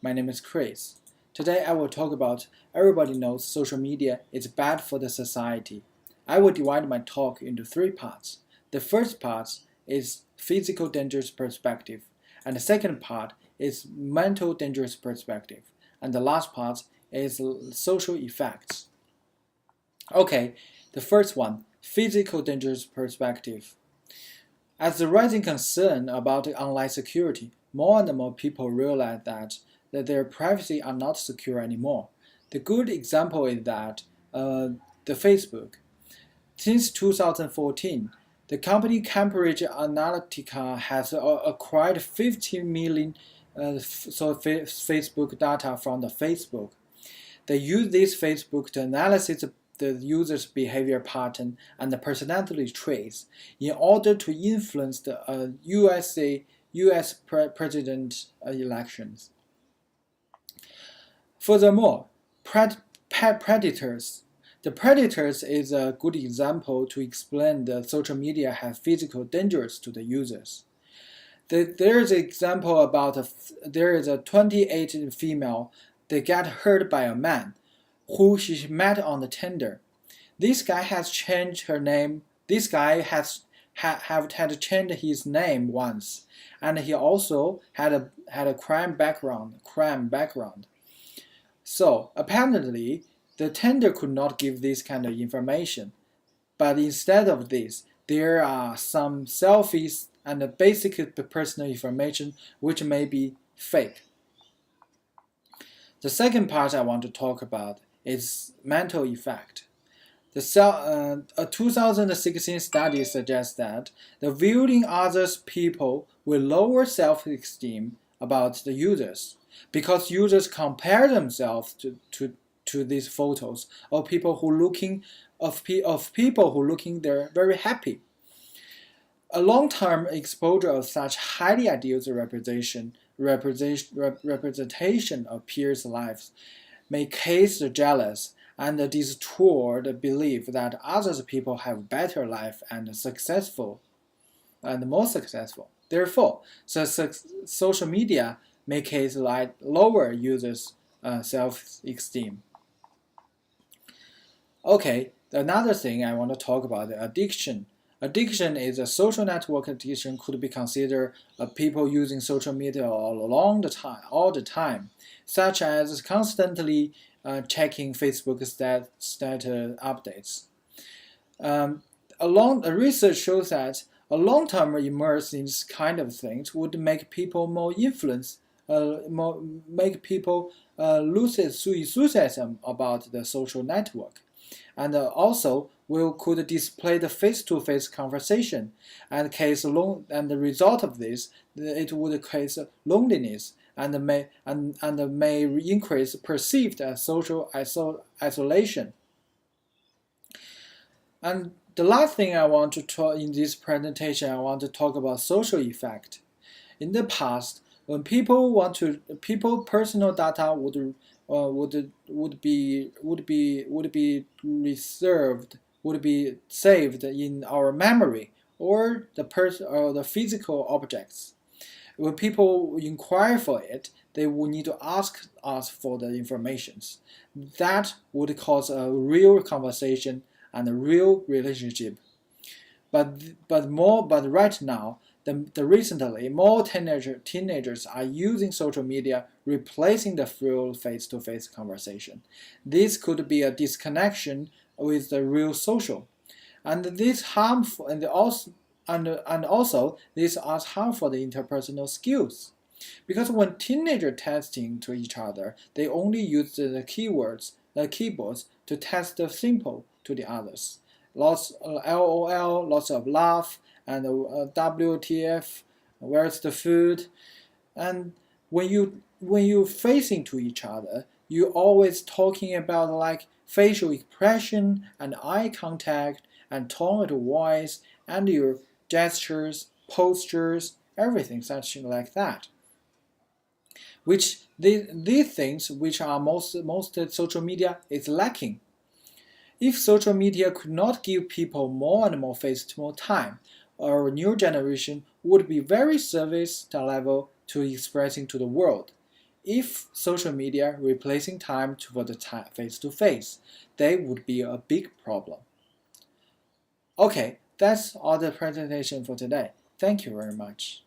My name is Chris. Today I will talk about everybody knows social media is bad for the society. I will divide my talk into three parts. The first part is physical dangerous perspective, and the second part is mental dangerous perspective, and the last part is social effects. Okay, the first one, physical dangerous perspective. As the rising concern about online security, more and more people realize that their privacy are not secure anymore. The good example is that the Facebook. Since 2014, the company Cambridge Analytica has acquired 50 million Facebook data from the Facebook. They use this Facebook to analyze the user's behavior pattern and the personality traits in order to influence the US president elections. Furthermore, predators. The predators is a good example to explain that social media has physical dangers to the users. There is an example about there is a 28 female that got hurt by a man who she met on the Tinder. This guy has changed her name. This guy has had changed his name once, and he also had a crime background. So apparently, the Tinder could not give this kind of information, but instead of this, there are some selfies and the basic personal information which may be fake. The second part I want to talk about is mental effect. A 2016 study suggests that the viewing others people will lower self-esteem about the users because users compare themselves to these photos of people who looking they're very happy. A long-term exposure of such highly ideal representation of peers' lives may cause the jealous and distort the belief that other people have better life and more successful. Therefore, social media may cause lower users' self-esteem. Okay, another thing I want to talk about is addiction. Addiction is a social network addiction could be considered people using social media all the time, such as constantly checking Facebook status updates. Research shows that a long-term immerse in this kind of things would make people more influenced, make people lose enthusiasm about the social network, and also could display the face-to-face conversation, and the result of this, it would cause loneliness and may increase perceived social isolation. And the last thing I want to talk in this presentation, I want to talk about social effect. In the past, when people personal data would be saved in our memory or the physical objects. When people inquire for it, they will need to ask us for the informations. That would cause a real conversation and a real relationship. But right now, recently, more teenagers are using social media, replacing the real face-to-face conversation. This could be a disconnection with the real social, and this harmful, and also this are harmful the interpersonal skills, because when teenagers texting to each other, they only use the keyboards to text the simple to the others. Lots of LOL, lots of laugh, and WTF, where's the food? And when you facing to each other, you always talking about like facial expression and eye contact and tone of voice and your gestures, postures, everything such like that. Which these things which are most social media is lacking. If social media could not give people more and more face-to-face time, our new generation would be very service level to expressing to the world. If social media replacing time for the face-to-face, that would be a big problem. Okay, that's all the presentation for today. Thank you very much.